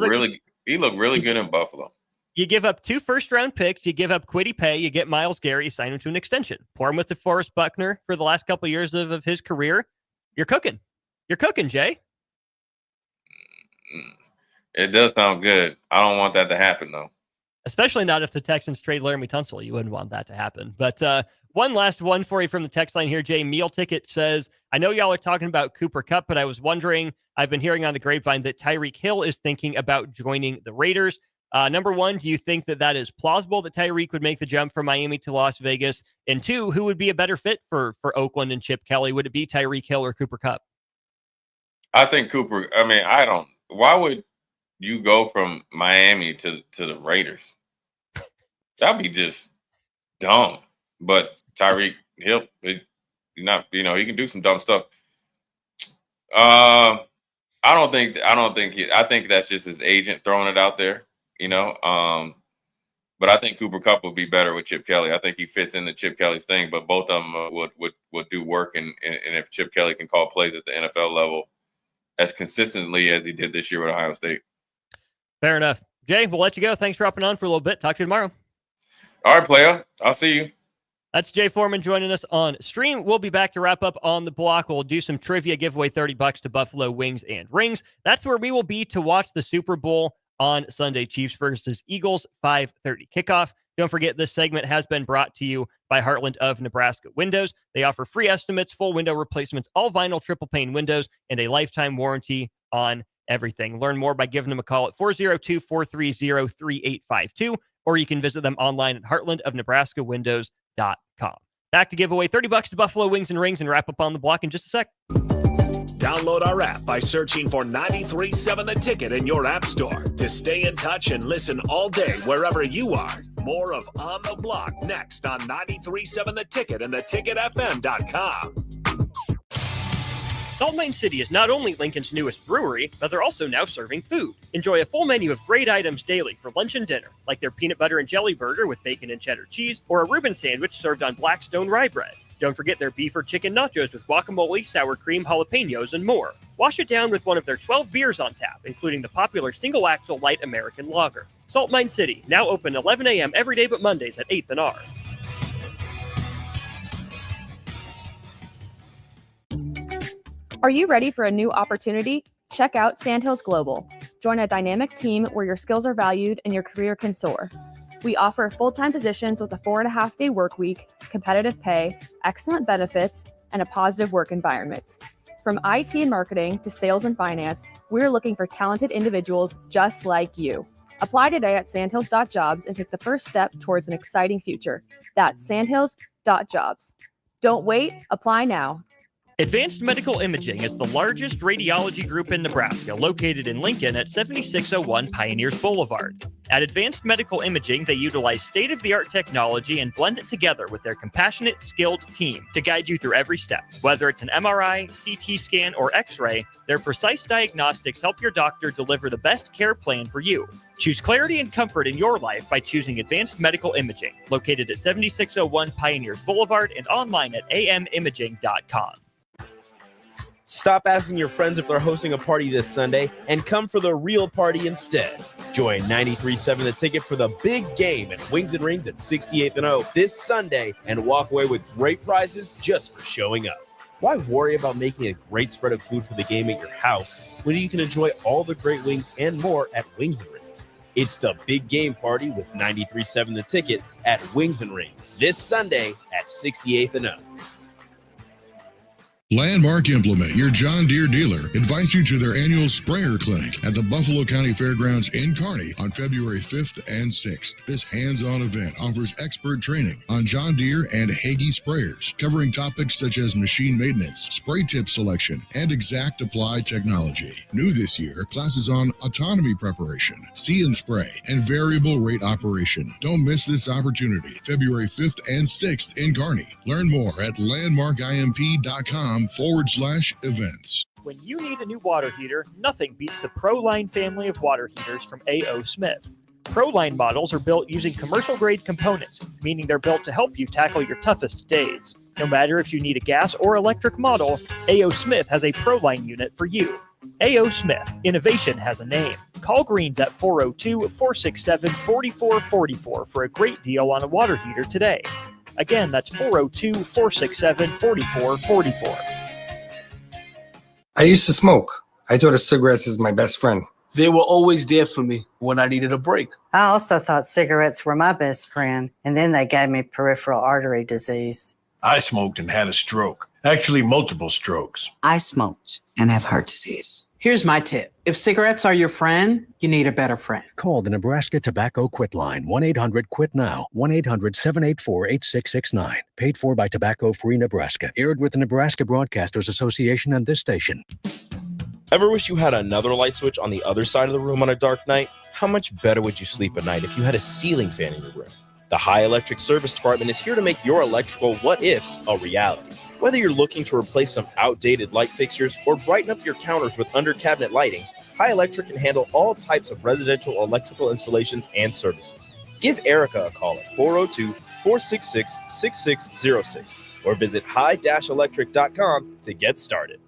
really good in Buffalo. You give up 2 first-round picks, you give up Kwity Paye, you get Myles Garrett, you sign him to an extension. Pour him with DeForest Buckner for the last couple of years of his career. You're cooking. You're cooking, Jay. It does sound good. I don't want that to happen, though. Especially not if the Texans trade Laramie Tunsil. You wouldn't want that to happen. But one last one for you from the text line here, Jay. Meal Ticket says, I know y'all are talking about Cooper Kupp, but I was wondering, I've been hearing on the grapevine that Tyreek Hill is thinking about joining the Raiders. Number one, do you think that is plausible that Tyreek would make the jump from Miami to Las Vegas? And 2, who would be a better fit for Oakland and Chip Kelly? Would it be Tyreek Hill or Cooper Kupp? I think Cooper. I mean, why would you go from Miami to the Raiders? That'd be just dumb. But Tyreek Hill, he can do some dumb stuff. I think that's just his agent throwing it out there, But I think Cooper Kupp would be better with Chip Kelly. I think he fits into Chip Kelly's thing, but both of them would do work. And if Chip Kelly can call plays at the NFL level as consistently as he did this year with Ohio State. Fair enough. Jay, we'll let you go. Thanks for hopping on for a little bit. Talk to you tomorrow. All right, player. I'll see you. That's Jay Foreman joining us on stream. We'll be back to wrap up on the block. We'll do some trivia, give away $30 to Buffalo Wings and Rings. That's where we will be to watch the Super Bowl on Sunday. Chiefs versus Eagles, 5:30 kickoff. Don't forget, this segment has been brought to you by Heartland of Nebraska Windows. They offer free estimates, full window replacements, all vinyl triple pane windows, and a lifetime warranty on everything. Learn more by giving them a call at 402-430-3852, or you can visit them online at heartlandofnebraskawindows.com. Back to give away $30 to Buffalo Wings and Rings and wrap up on the block in just a sec. Download our app by searching for 93.7 The Ticket in your app store to stay in touch and listen all day wherever you are. More of On the Block next on 93.7 The Ticket and theticketfm.com. Salt Mine City is not only Lincoln's newest brewery, but they're also now serving food. Enjoy a full menu of great items daily for lunch and dinner, like their peanut butter and jelly burger with bacon and cheddar cheese, or a Reuben sandwich served on Blackstone rye bread. Don't forget their beef or chicken nachos with guacamole, sour cream, jalapenos, and more. Wash it down with one of their 12 beers on tap, including the popular single-axle light American lager. Salt Mine City, now open 11 a.m. every day but Mondays at 8th and R. Are you ready for a new opportunity? Check out Sandhills Global. Join a dynamic team where your skills are valued and your career can soar. We offer full-time positions with a 4.5-day work week, competitive pay, excellent benefits, and a positive work environment. From IT and marketing to sales and finance, we're looking for talented individuals just like you. Apply today at sandhills.jobs and take the first step towards an exciting future. That's sandhills.jobs. Don't wait, apply now. Advanced Medical Imaging is the largest radiology group in Nebraska, located in Lincoln at 7601 Pioneers Boulevard. At Advanced Medical Imaging, they utilize state-of-the-art technology and blend it together with their compassionate, skilled team to guide you through every step. Whether it's an MRI, CT scan, or X-ray, their precise diagnostics help your doctor deliver the best care plan for you. Choose clarity and comfort in your life by choosing Advanced Medical Imaging, located at 7601 Pioneers Boulevard and online at amimaging.com. Stop asking your friends if they're hosting a party this Sunday and come for the real party instead. Join 93.7 The Ticket for the big game at Wings and Rings at 68th and O this Sunday and walk away with great prizes just for showing up. Why worry about making a great spread of food for the game at your house when you can enjoy all the great wings and more at Wings and Rings? It's the big game party with 93.7 The Ticket at Wings and Rings this Sunday at 68th and O. Landmark Implement, your John Deere dealer, invites you to their annual sprayer clinic at the Buffalo County Fairgrounds in Kearney on February 5th and 6th. This hands-on event offers expert training on John Deere and Hagie sprayers, covering topics such as machine maintenance, spray tip selection, and exact apply technology. New this year, classes on autonomy preparation, see and spray, and variable rate operation. Don't miss this opportunity. February 5th and 6th in Kearney. Learn more at landmarkimp.com/events. When you need a new water heater, nothing beats the ProLine family of water heaters from A.O. Smith. ProLine models are built using commercial-grade components, meaning they're built to help you tackle your toughest days. No matter if you need a gas or electric model, A.O. Smith has a ProLine unit for you. A.O. Smith, innovation has a name. Call Greens at 402-467-4444 for a great deal on a water heater today. Again, that's 402-467-4444. I used to smoke. I thought of cigarettes as my best friend. They were always there for me when I needed a break. I also thought cigarettes were my best friend, and then they gave me peripheral artery disease. I smoked and had a stroke. Actually, multiple strokes. I smoked and have heart disease. Here's my tip. If cigarettes are your friend, you need a better friend. Call the Nebraska Tobacco Quit Line, 1-800-QUIT-NOW, 1-800-784-8669. Paid for by Tobacco Free Nebraska. Aired with the Nebraska Broadcasters Association and this station. Ever wish you had another light switch on the other side of the room on a dark night? How much better would you sleep at night if you had a ceiling fan in your room? The High Electric Service Department is here to make your electrical what-ifs a reality. Whether you're looking to replace some outdated light fixtures or brighten up your counters with under-cabinet lighting, High Electric can handle all types of residential electrical installations and services. Give Erica a call at 402-466-6606 or visit high-electric.com to get started.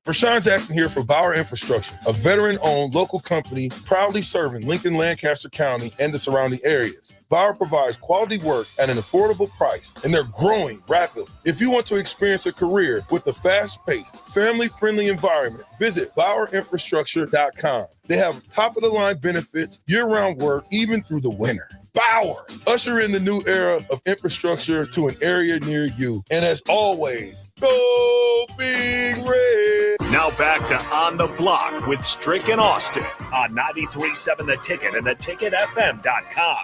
Rashawn Jackson here for Bauer Infrastructure, a veteran-owned local company proudly serving Lincoln, Lancaster County, and the surrounding areas. Bauer provides quality work at an affordable price, and they're growing rapidly. If you want to experience a career with a fast-paced, family-friendly environment, visit BauerInfrastructure.com. They have top-of-the-line benefits, year-round work, even through the winter. Bauer, usher in the new era of infrastructure to an area near you. And as always, go Big Red. Now back to On the Block with Strick and Austin on 93.7 The Ticket and theticketfm.com.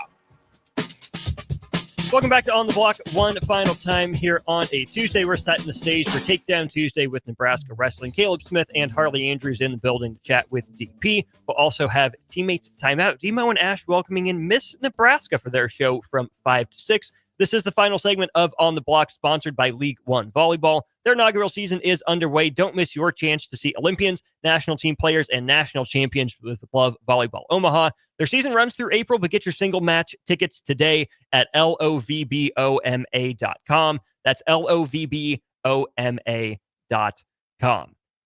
Welcome back to On the Block one final time here on a Tuesday. We're setting the stage for Takedown Tuesday with Nebraska Wrestling. Caleb Smith and Harley Andrews in the building to chat with DP. We'll also have Teammates Timeout. Demo and Ash welcoming in Miss Nebraska for their show from 5 to 6. This is the final segment of On the Block, sponsored by League One Volleyball. Their inaugural season is underway. Don't miss your chance to see Olympians, national team players, and national champions with Love Volleyball Omaha. Their season runs through April, but get your single match tickets today at lovboma.com. That's lovboma.com.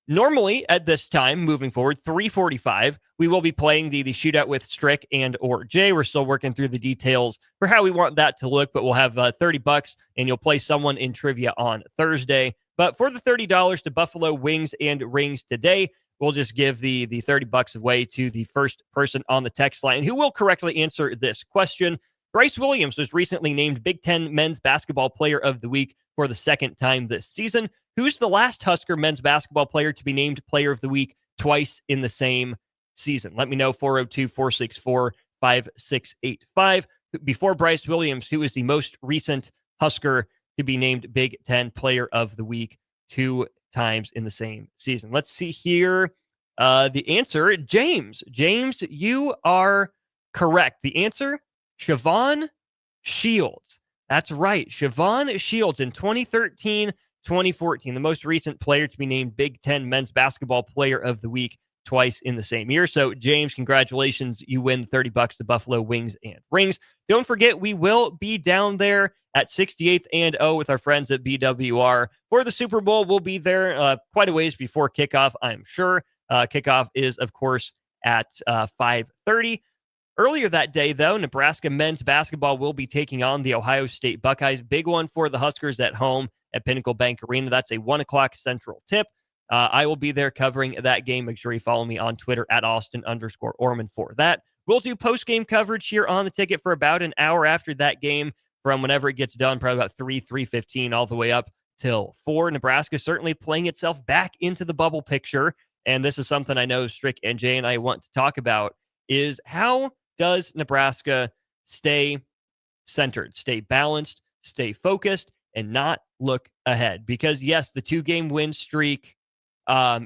Normally, at this time, moving forward, 3:45, we will be playing the shootout with Strick and or Jay. We're still working through the details for how we want that to look, but we'll have $30, and you'll play someone in trivia on Thursday. But for the $30 to Buffalo Wings and Rings today, we'll just give the $30 away to the first person on the text line who will correctly answer this question. Bryce Williams was recently named Big Ten Men's Basketball Player of the Week for the second time this season. Who's the last Husker men's basketball player to be named Player of the Week twice in the same season? Let me know, 402-464-5685. Before Bryce Williams, who is the most recent Husker to be named Big Ten Player of the Week 2 times in the same season? Let's see here. The answer, James. James, you are correct. The answer, Siobhan Shields. That's right. Siobhan Shields in 2013-2014, the most recent player to be named Big Ten Men's Basketball Player of the Week twice in the same year. So, James, congratulations. You win $30 to Buffalo Wings and Rings. Don't forget, we will be down there at 68th and O with our friends at BWR for the Super Bowl. We'll be there quite a ways before kickoff, I'm sure. Kickoff is, of course, at 5:30. Earlier that day, though, Nebraska men's basketball will be taking on the Ohio State Buckeyes. Big one for the Huskers at home at Pinnacle Bank Arena. That's a 1 o'clock Central tip. I will be there covering that game. Make sure you follow me on Twitter at Austin_Orman for that. We'll do post-game coverage here on the Ticket for about an hour after that game, from whenever it gets done, probably about 3:15, all the way up till 4. Nebraska certainly playing itself back into the bubble picture. And this is something I know Strick and Jay and I want to talk about, is how does Nebraska stay centered, stay balanced, stay focused, and not look ahead? Because, yes, the 2-game win streak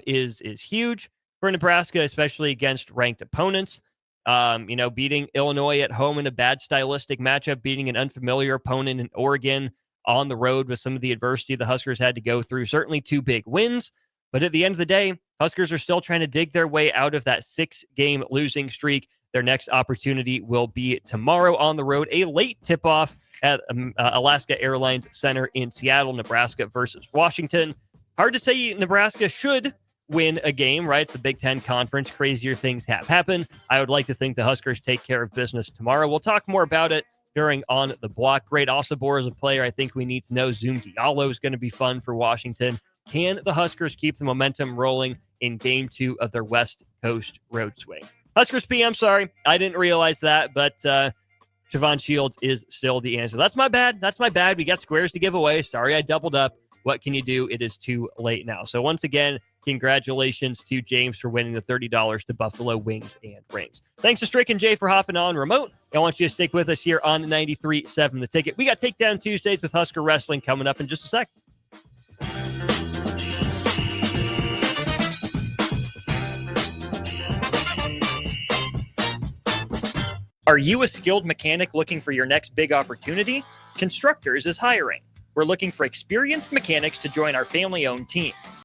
is huge for Nebraska, especially against ranked opponents. Beating Illinois at home in a bad stylistic matchup, beating an unfamiliar opponent in Oregon on the road with some of the adversity the Huskers had to go through. Certainly 2 big wins. But at the end of the day, Huskers are still trying to dig their way out of that 6-game losing streak. Their next opportunity will be tomorrow on the road, a late tip-off at Alaska Airlines Center in Seattle, Nebraska versus Washington. Hard to say Nebraska should win a game, right? It's the Big Ten Conference. Crazier things have happened. I would like to think the Huskers take care of business tomorrow. We'll talk more about it during On the Block. Great Osabor is a player I think we need to know. Zoom Diallo is going to be fun for Washington. Can the Huskers keep the momentum rolling in Game 2 of their West Coast road swing? Huskers PM, sorry. I didn't realize that, but Siobhan Shields is still the answer. That's my bad. We got squares to give away. Sorry, I doubled up. What can you do? It is too late now. So once again, congratulations to James for winning the $30 to Buffalo Wings and Rings. Thanks to Strick and Jay for hopping on remote. I want you to stick with us here on 93.7 The Ticket. We got Takedown Tuesdays with Husker Wrestling coming up in just a sec. Are you a skilled mechanic looking for your next big opportunity? Constructors is hiring. We're looking for experienced mechanics to join our family-owned team.